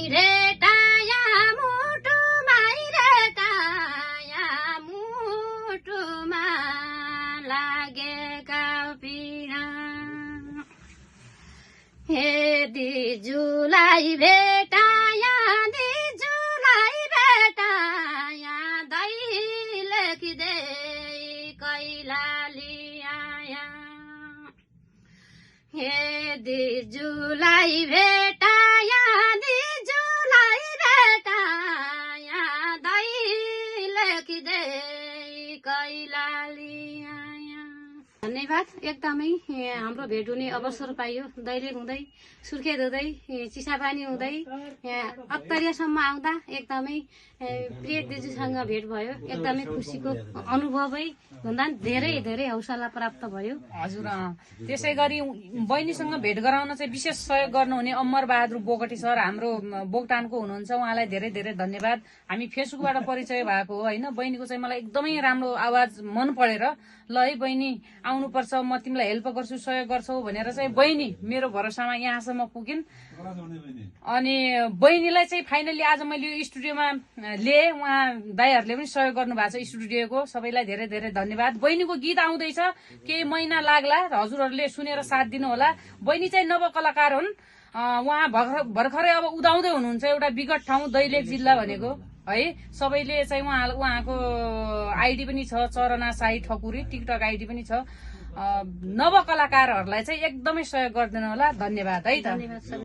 रेटाया मुटुमाई रेटाया मुटुमा लागेका पीडा हे दिजुलाई भेटाया दिजुलाई भेटाया दै लेखिदे कैलाली आया हे दिजुलाई भेटाया दिजुलाई भेटाया दै लेखिदे कैलाली आया। धन्यवाद। एकदमै हाम्रो भेट हुने अवसर पाइयो। दैलेख हुँदै सुर्खेत हुँदै चिसापानी हुँदै अत्तरियासम्म आउँदा एकदमै प्रिय दिदीसँग भेट भयो। एकदमै खुसीको अनुभवै भन्दा धेरै धेरै हौसला प्राप्त भयो। हजुर त्यसै गरी बहिनीसँग भेट गराउन चाहिँ विशेष सहयोग गर्नुहुने अमर बहादुर बोगटी सर हाम्रो बोगटानको हुनुहुन्छ। उहाँलाई धेरै धेरै धन्यवाद। हामी फेसबुकबाट परिचय भएको हो होइन। बहिनीको चाहिँ मलाई एकदमै राम्रो आवाज मन परेर ल है बहिनी आउनुपर्छ, म तिमीलाई हेल्प गर्छु, सहयोग गर्छौ भनेर चाहिँ बहिनी मेरो भरोसामा यहाँसम्म पुगिन्। अनि बहिनीलाई चाहिँ फाइनली आज मैले यो स्टुडियोमा लिएँ। उहाँ दाइहरूले पनि सहयोग गर्नु भएको छ स्टुडियोको। सबैलाई धेरै धेरै धन्यवाद। बहिनीको गीत आउँदैछ, केही महिना लाग्ला, हजुरहरूले सुनेर साथ दिनु होला। बहिनी चाहिँ नवकलाकार हुन्। उहाँ भर्खरै अब उदाउँदै हुनुहुन्छ। एउटा विकट ठाउँ दैलेख जिल्ला भनेको है। सबैले चाहिँ उहाँको आइडी पनि छ, चरना साई ठकुरी टिकटक आइडी पनि छ। नवकलाकारहरूलाई चाहिँ एकदमै सहयोग गरिदिनु होला। धन्यवाद है त।